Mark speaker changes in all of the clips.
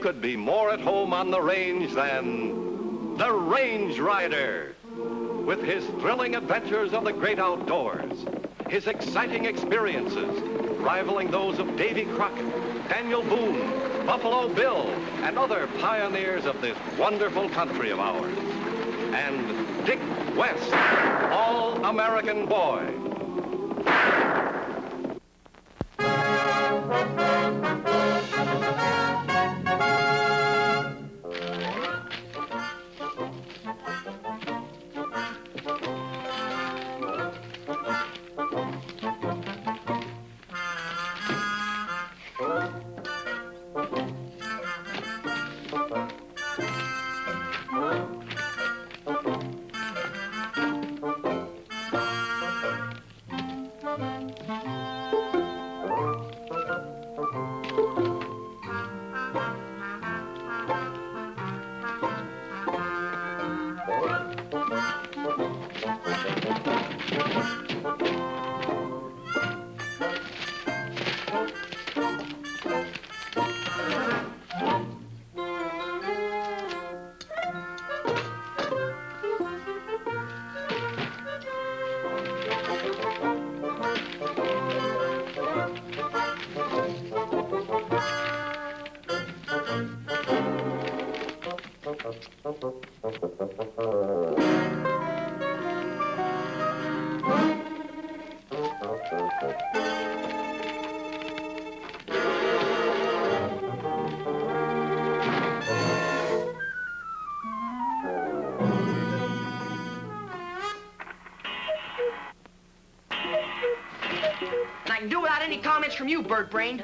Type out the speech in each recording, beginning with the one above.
Speaker 1: could be more at home on the range than the Range Rider. With his thrilling adventures of the great outdoors, his exciting experiences rivaling those of Davy Crockett, Daniel Boone, Buffalo Bill, and other pioneers of this wonderful country of ours. And Dick West, all-American boy.
Speaker 2: And I can do without any comments from you, bird-brained.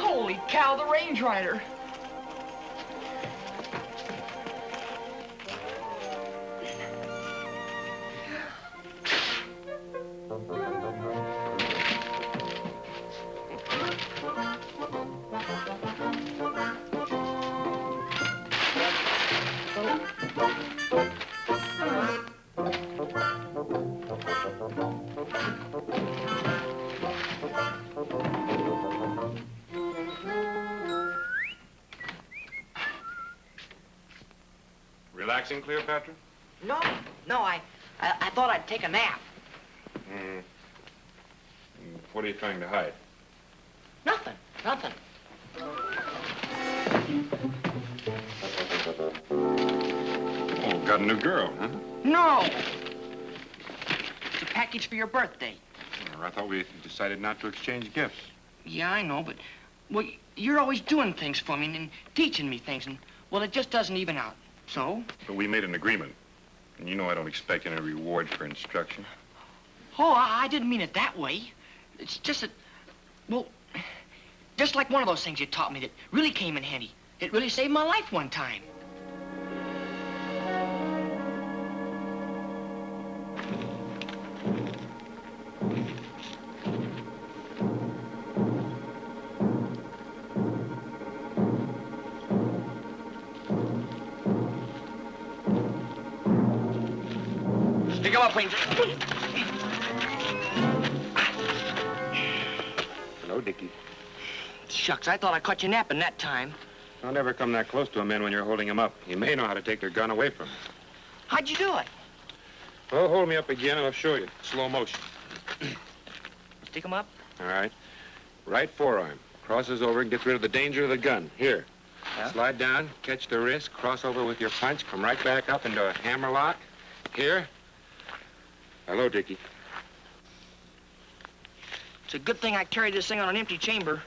Speaker 2: Holy cow, the Range Rider.
Speaker 3: Relaxing, Cleopatra?
Speaker 2: No, I thought I'd take a nap.
Speaker 3: What are you trying to hide?
Speaker 2: Nothing.
Speaker 3: Oh, got a new girl, huh?
Speaker 2: No! It's a package for your birthday.
Speaker 3: I thought we decided not to exchange gifts.
Speaker 2: Yeah, I know, but, well, you're always doing things for me and teaching me things, and, well, it just doesn't even out. So?
Speaker 3: But we made an agreement. And you know I don't expect any reward for instruction.
Speaker 2: Oh, I didn't mean it that way. It's just that, well, just like one of those things you taught me that really came in handy. It really saved my life one time. Pick him up, Wayne.
Speaker 3: Hello, Dickie.
Speaker 2: Shucks, I thought I caught you napping that time.
Speaker 3: Don't ever come that close to a man when you're holding him up. You may know how to take their gun away from him.
Speaker 2: How'd you do it?
Speaker 3: Well, hold me up again and I'll show you. Slow motion.
Speaker 2: Stick him up?
Speaker 3: All right. Right forearm. Crosses over and gets rid of the danger of the gun. Here.
Speaker 2: Yeah?
Speaker 3: Slide down, catch the wrist, cross over with your punch, come right back up into a hammer lock. Here. Hello, Dickie.
Speaker 2: It's a good thing I carried this thing on an empty chamber.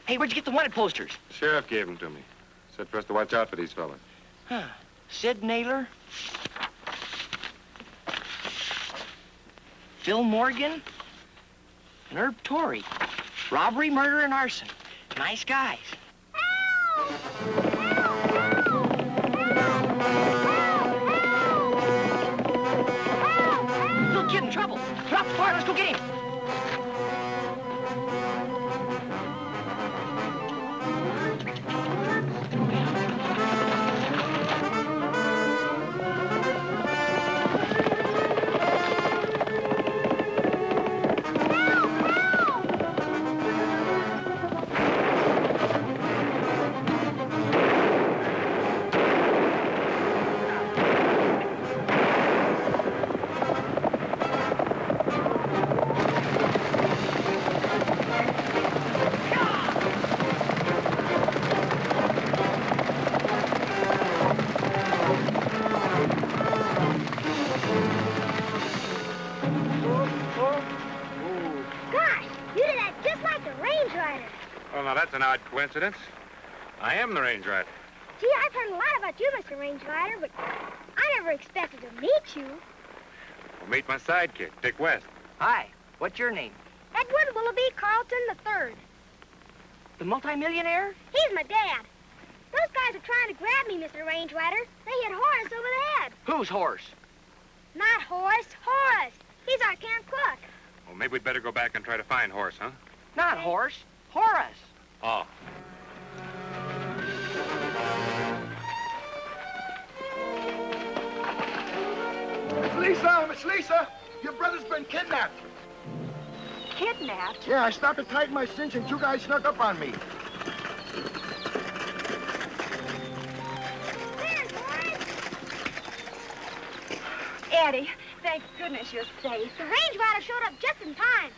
Speaker 2: Hey, where'd you get the wanted posters?
Speaker 3: Sheriff gave them to me. Said for us to watch out for these fellas.
Speaker 2: Huh. Sid Naylor? Phil Morgan, and Herb Torrey. Robbery, murder, and arson. Nice guys. Little kid in trouble. Drop the car, let's go get him.
Speaker 3: That's an odd coincidence. I am the range rider.
Speaker 4: Gee, I've heard a lot about you, Mr. Range Rider, but I never expected to meet you.
Speaker 3: Well, meet my sidekick, Dick West.
Speaker 2: Hi, what's your name?
Speaker 4: Edward Willoughby Carlton III.
Speaker 2: The multimillionaire?
Speaker 4: He's my dad. Those guys are trying to grab me, Mr. Range Rider. They hit Horace over the head.
Speaker 2: Whose horse?
Speaker 4: Not Horace, Horace. He's our camp cook.
Speaker 3: Well, maybe we'd better go back and try to find Horace, huh?
Speaker 2: Not Horace, Horace.
Speaker 3: Oh.
Speaker 5: Miss Lisa, your brother's been kidnapped.
Speaker 4: Kidnapped?
Speaker 5: Yeah, I stopped to tighten my cinch and two guys snuck up on me.
Speaker 4: There's Horace.
Speaker 6: Eddie, thank goodness you're safe.
Speaker 4: The Range Rider showed up just in time.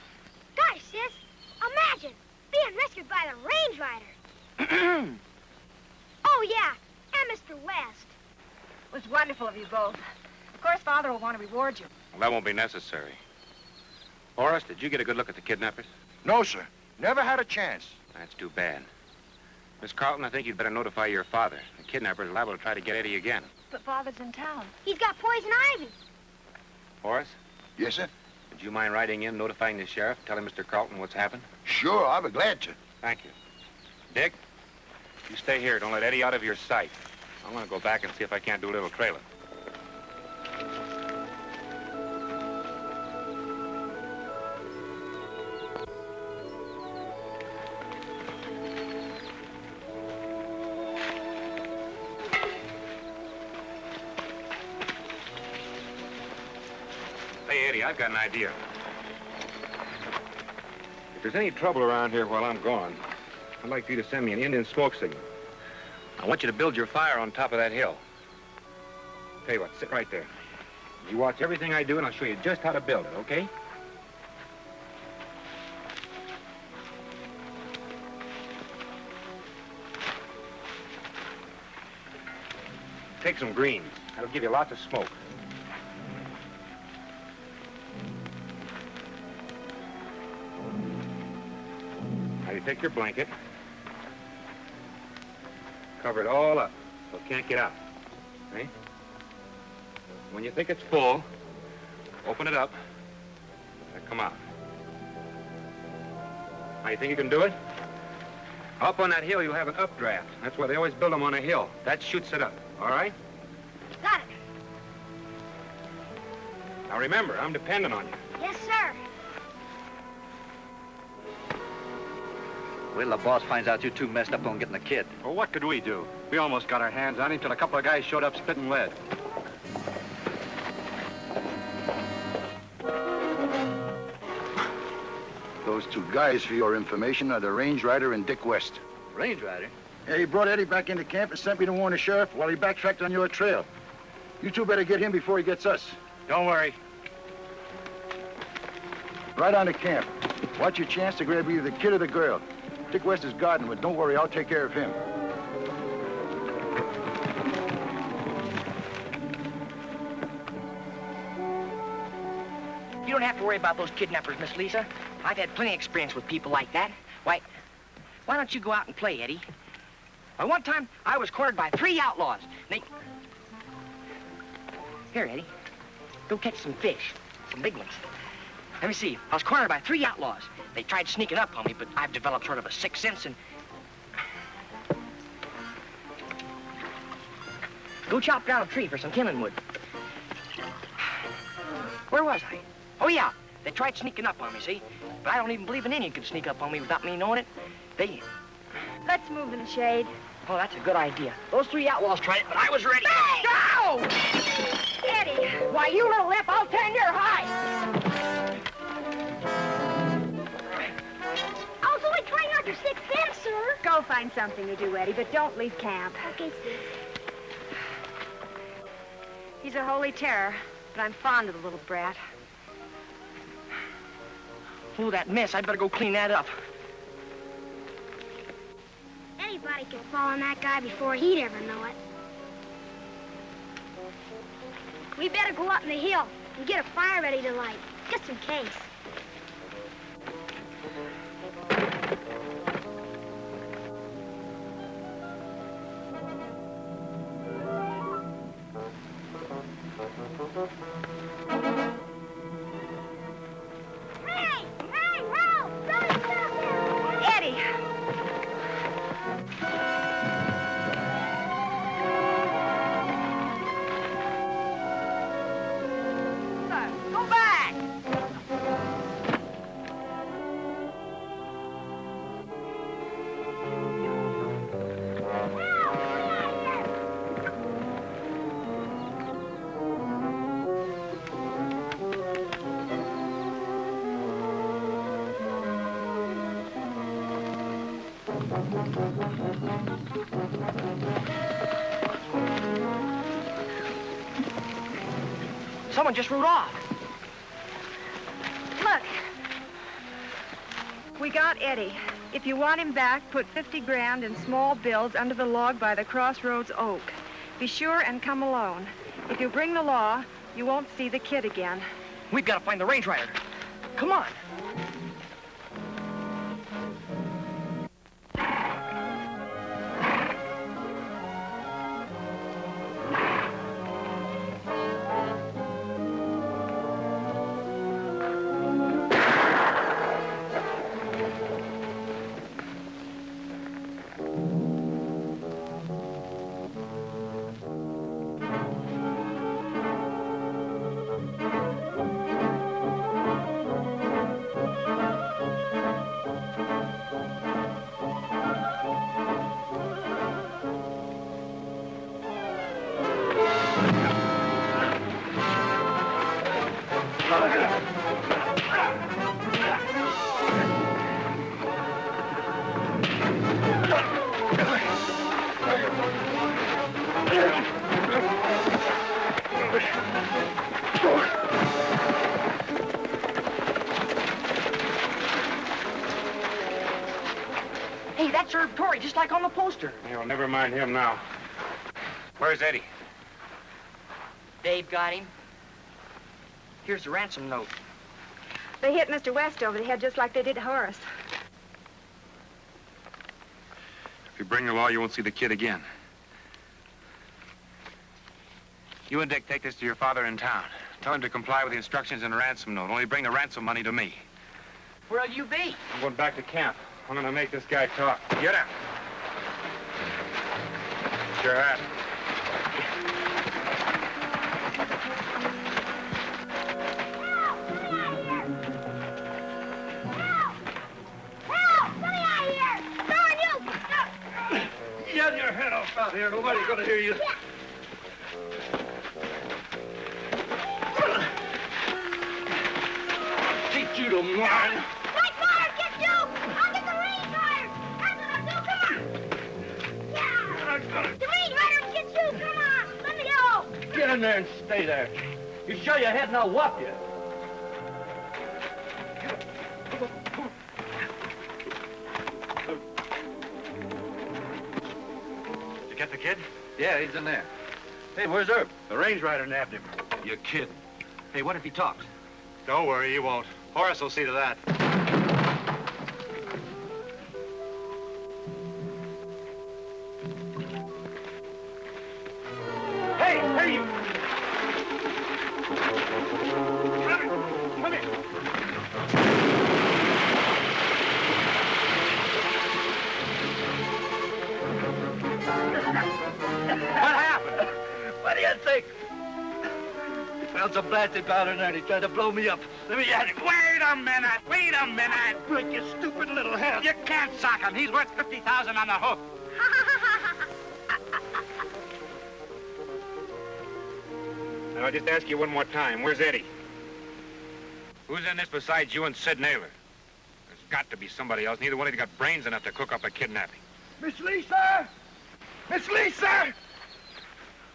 Speaker 4: Gosh, sis, imagine being rescued by the Range Rider. Oh, yeah, and Mr. West.
Speaker 6: It was wonderful of you both. Of course, Father will want to reward you.
Speaker 3: Well, that won't be necessary. Horace, did you get a good look at the kidnappers?
Speaker 5: No, sir. Never had a chance.
Speaker 3: That's too bad. Miss Carlton, I think you'd better notify your father. The kidnappers are liable to try to get Eddie again.
Speaker 6: But Father's in town.
Speaker 4: He's got poison ivy.
Speaker 3: Horace,
Speaker 5: Yes, sir?
Speaker 3: would you mind writing in, notifying the sheriff, telling Mr. Carlton what's happened?
Speaker 5: Sure, I'll be glad to.
Speaker 3: Thank you. Dick, you stay here. Don't let Eddie out of your sight. I'm going to go back and see if I can't do a little trailing. Hey, Eddie, I've got an idea. If there's any trouble around here while I'm gone, I'd like for you to send me an Indian smoke signal. I want you to build your fire on top of that hill. Tell you what, sit right there. You watch everything I do, and I'll show you just how to build it, okay? Take some greens. That'll give you lots of smoke. Now you take your blanket, cover it all up so it can't get out, okay? When you think it's full, open it up, and come out. Now you think you can do it? Up on that hill, you'll have an updraft. That's why they always build them on a hill. That shoots it up, all right?
Speaker 4: Got it.
Speaker 3: Now remember, I'm dependent on you.
Speaker 4: Yes, sir.
Speaker 7: Wait till the boss finds out you two messed up on getting the kid.
Speaker 8: Well, what could we do? We almost got our hands on him till a couple of guys showed up spitting lead.
Speaker 5: Those two guys, for your information, are the Range Rider and Dick West.
Speaker 7: Range Rider?
Speaker 5: Yeah, he brought Eddie back into camp and sent me to warn the sheriff while he backtracked on your trail. You two better get him before he gets us.
Speaker 8: Don't worry.
Speaker 5: Right on to camp. Watch your chance to grab either the kid or the girl. Dick West is guarding, but don't worry, I'll take care of him.
Speaker 2: You don't have to worry about those kidnappers, Miss Lisa. I've had plenty of experience with people like that. Why don't you go out and play, Eddie? One time, I was cornered by 3 outlaws. Here, Eddie. Go catch some fish. Some big ones. Let me see. I was cornered by 3 outlaws. They tried sneaking up on me, but I've developed sort of a sixth sense and... Go chop down a tree for some kindling wood. Where was I? Oh, yeah. They tried sneaking up on me, see? But I don't even believe an Indian could sneak up on me without me knowing it. They...
Speaker 6: Let's move in the shade.
Speaker 2: Oh, that's a good idea. Those 3 outlaws tried it, but I was ready.
Speaker 6: Hey!
Speaker 2: No!
Speaker 6: Eddie!
Speaker 2: Why, you little imp, I'll turn your hide!
Speaker 4: I was only trying out your sixth sense, sir.
Speaker 6: Go find something to do, Eddie, but don't leave camp.
Speaker 4: Okay, sis.
Speaker 6: He's a holy terror, but I'm fond of the little brat.
Speaker 2: Oh, that mess. I'd better go clean that up.
Speaker 4: Anybody could fall on that guy before he'd ever know it. We better go up in the hill and get a fire ready to light, just in case. Hey! Hey, help! Somebody's out there!
Speaker 6: Eddie!
Speaker 2: Go back! Someone just rode off.
Speaker 6: Look. We got Eddie. If you want him back, put 50 grand in small bills under the log by the crossroads oak. Be sure and come alone. If you bring the law, you won't see the kid again.
Speaker 2: We've got to find the range rider. Come on. Hey, that's Herb Torrey, just like on the poster.
Speaker 3: You'll never mind him now. Where's Eddie?
Speaker 2: Dave got him. Here's the ransom note.
Speaker 6: They hit Mr. West over the head just like they did Horace.
Speaker 3: If you bring the law, you won't see the kid again. You and Dick take this to your father in town. Tell him to comply with the instructions in the ransom note. Only bring the ransom money to me.
Speaker 2: Where'll you be?
Speaker 3: I'm going back to camp. I'm going to make this guy talk. Get out. Get your hat.
Speaker 8: Get your head off out here. Nobody's going to hear you. Teach you to mind.
Speaker 4: My father gets you! I'll get the range rider! That's what I'll do, come on! Yeah! The range rider gets you, come on! Let me go!
Speaker 8: Get in there and stay there. You show your head and I'll whop you.
Speaker 7: Did you get the kid?
Speaker 8: Yeah, he's in there. Hey, where's Herb? The range rider nabbed him. You're kidding.
Speaker 7: Hey, what if he talks?
Speaker 3: Don't worry, he won't. Horace will see to that.
Speaker 8: Hey, hey, you! Come here. sounds a blasted better than he tried to blow me up. Let me at him.
Speaker 7: Wait a minute! Wait a minute!
Speaker 8: Break your stupid little head.
Speaker 7: You can't sock him. He's worth 50,000 on the hook.
Speaker 3: Now, I'll just ask you one more time. Where's Eddie? Who's in this besides you and Sid Naylor? There's got to be somebody else. Neither one of you got brains enough to cook up a kidnapping.
Speaker 5: Miss Lisa! Miss Lisa!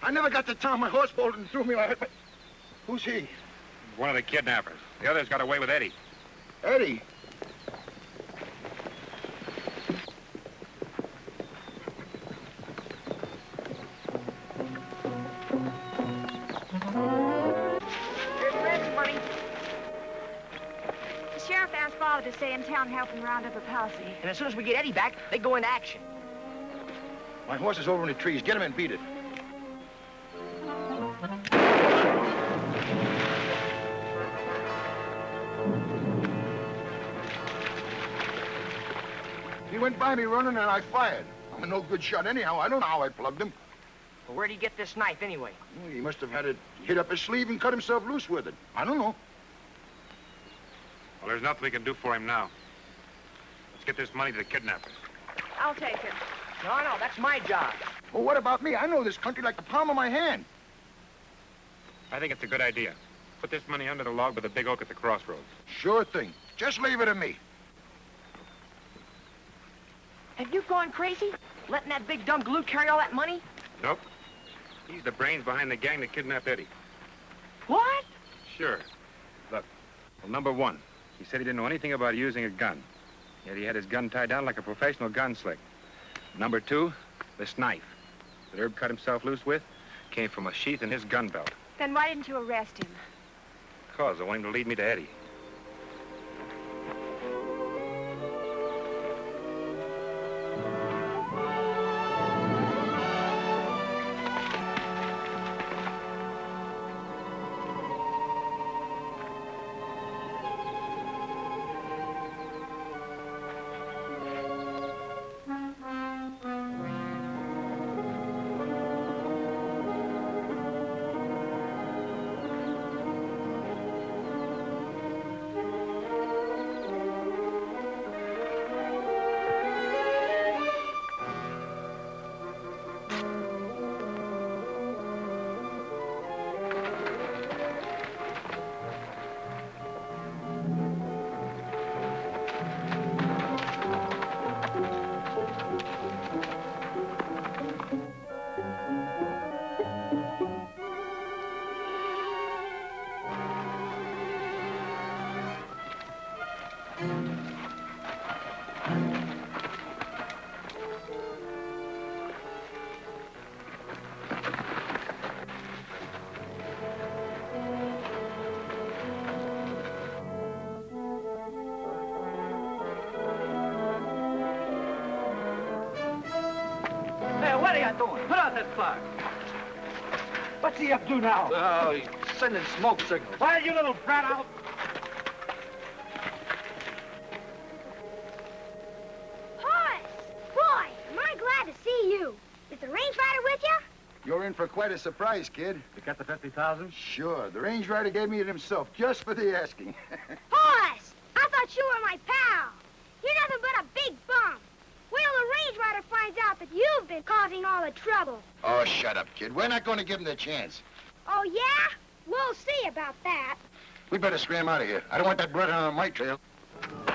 Speaker 5: I never got to town. My horse bolted and threw me like it. Who's he?
Speaker 3: One of the kidnappers. The others got away with Eddie.
Speaker 5: Eddie?
Speaker 6: Here's Red's money. The sheriff asked Father to stay in town helping round up a posse.
Speaker 2: And as soon as we get Eddie back, they go into action.
Speaker 5: My horse is over in the trees. Get him and beat it. He went by me running and I fired. I'm a no good shot anyhow. I don't know how I plugged him.
Speaker 2: Well, where'd he get this knife anyway?
Speaker 5: Well, he must have had it hid up his sleeve and cut himself loose with it. I don't know.
Speaker 3: Well, there's nothing we can do for him now. Let's get this money to the kidnappers.
Speaker 6: I'll take it.
Speaker 2: No, that's my job.
Speaker 5: Well, what about me? I know this country like the palm of my hand.
Speaker 3: I think it's a good idea. Put this money under the log by the big oak at the crossroads.
Speaker 5: Sure thing. Just leave it to me.
Speaker 2: Have you gone crazy? Letting that big dumb galoot carry all that money?
Speaker 3: Nope. He's the brains behind the gang that kidnapped Eddie.
Speaker 2: What?
Speaker 3: Sure. Look, well, number one, he said he didn't know anything about using a gun. Yet he had his gun tied down like a professional gunslick. Number two, this knife that Herb cut himself loose with came from a sheath in his gun belt.
Speaker 6: Then why didn't you arrest him?
Speaker 3: Because I want him to lead me to Eddie.
Speaker 8: What are you doing? Put out that clock. What's he up to now?
Speaker 7: Oh, he's sending smoke signals.
Speaker 8: Why, you little brat out?
Speaker 4: Horace! Boy, am I glad to see you. Is the range rider with you?
Speaker 5: You're in for quite a surprise, kid.
Speaker 8: You got the 50,000?
Speaker 5: Sure. The range rider gave me it himself, just for the asking.
Speaker 4: Horace! I thought you were my pal. You're nothing but a big bum. Wait till the range rider finds out that you've been causing all the trouble.
Speaker 5: Oh, shut up, kid. We're not going to give him the chance.
Speaker 4: Oh, yeah? We'll see about that.
Speaker 5: We better scram out of here. I don't want that brother on my trail.
Speaker 8: The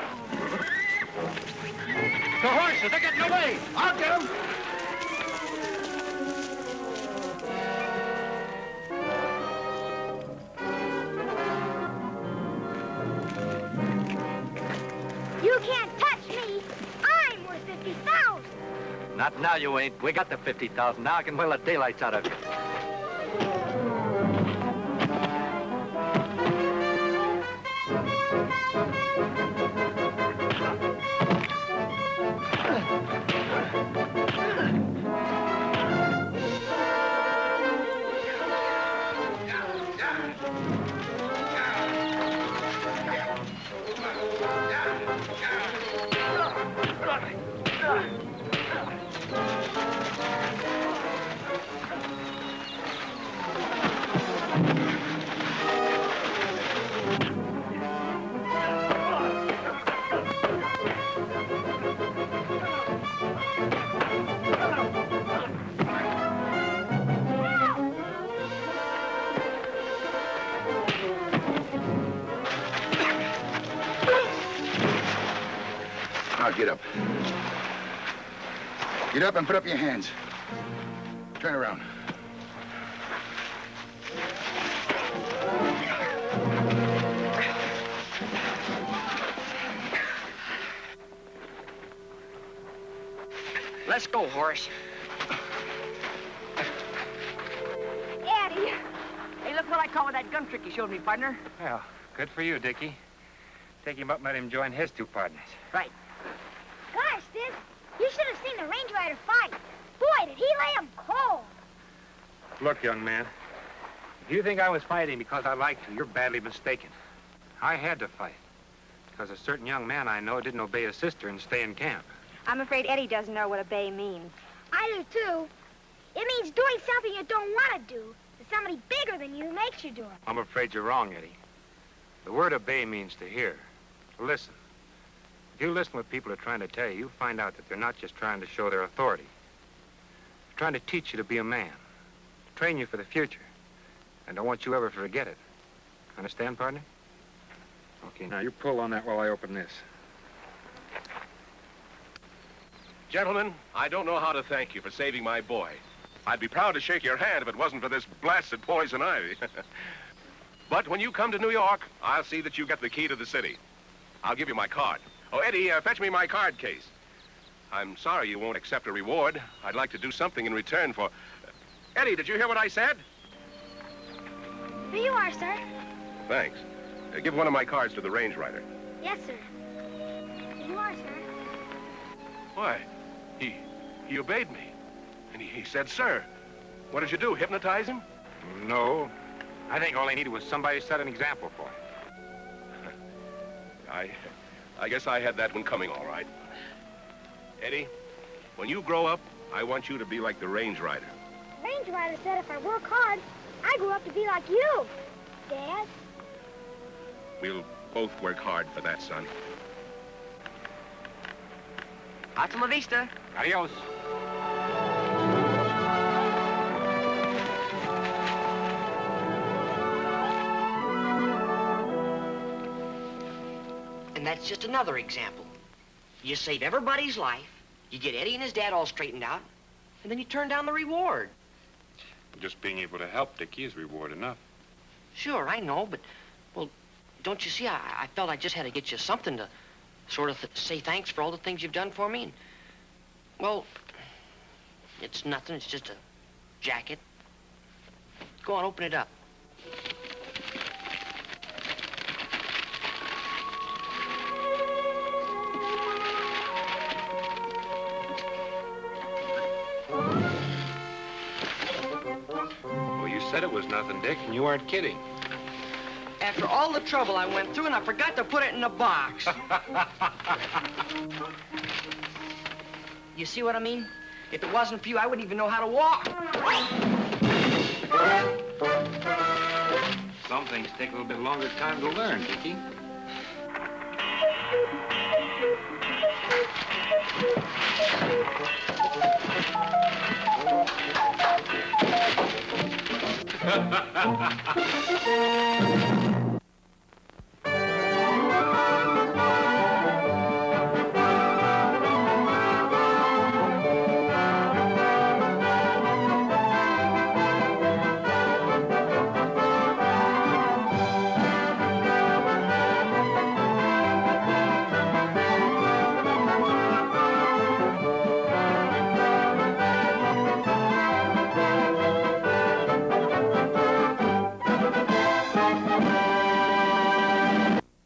Speaker 8: horses, they're getting away.
Speaker 5: I'll get him.
Speaker 4: You can't touch me. I'm worth 50,000.
Speaker 7: Not now, you ain't. We got the 50,000. Now I can boil the daylights out of you.
Speaker 5: Get up. Get up and put up your hands. Turn around.
Speaker 2: Let's go, Horace.
Speaker 6: Eddie.
Speaker 2: Hey, look what I caught with that gun trick you showed me, partner.
Speaker 3: Well, good for you, Dickie. Take him up and let him join his two partners.
Speaker 2: Right.
Speaker 4: Gosh, Sid, you should have seen the range rider fight. Boy, did he lay him cold.
Speaker 3: Look, young man, if you think I was fighting because I liked you, you're badly mistaken. I had to fight because a certain young man I know didn't obey his sister and stay in camp.
Speaker 6: I'm afraid Eddie doesn't know what obey means.
Speaker 4: I do, too. It means doing something you don't want to do to somebody bigger than you makes you do it.
Speaker 3: I'm afraid you're wrong, Eddie. The word obey means to hear, to listen. If you listen to what people are trying to tell you, you'll find out that they're not just trying to show their authority. They're trying to teach you to be a man, to train you for the future, and don't want you ever to forget it. Understand, partner? Okay, now you pull on that while I open this.
Speaker 1: Gentlemen, I don't know how to thank you for saving my boy. I'd be proud to shake your hand if it wasn't for this blasted poison ivy. But when you come to New York, I'll see that you get the key to the city. I'll give you my card. Oh, Eddie, fetch me my card case. I'm sorry you won't accept a reward. I'd like to do something in return for... Eddie, did you hear what I said?
Speaker 4: Here you are, sir.
Speaker 1: Thanks. Give one of my cards to the range rider.
Speaker 4: Yes, sir. Here you are, sir.
Speaker 1: Why, he obeyed me. And he said, sir. What did you do, hypnotize him?
Speaker 3: No. I think all he needed was somebody to set an example for him.
Speaker 1: I guess I had that one coming all right. Eddie, when you grow up, I want you to be like the range rider.
Speaker 4: Range rider said if I work hard, I grow up to be like you, Dad.
Speaker 1: We'll both work hard for that, son.
Speaker 2: Hasta la vista.
Speaker 3: Adios.
Speaker 2: And that's just another example. You save everybody's life, you get Eddie and his dad all straightened out, and then you turn down the reward.
Speaker 3: Just being able to help Dickie is reward enough.
Speaker 2: Sure, I know, but, well, don't you see, I felt I just had to get you something to sort of say thanks for all the things you've done for me. And, well, it's nothing, it's just a jacket. Go on, open it up.
Speaker 3: Well, you said it was nothing, Dick, and you weren't kidding.
Speaker 2: After all the trouble I went through, and I forgot to put it in a box. You see what I mean? If it wasn't for you, I wouldn't even know how to walk.
Speaker 3: Some things take a little bit longer time to learn, Dickie.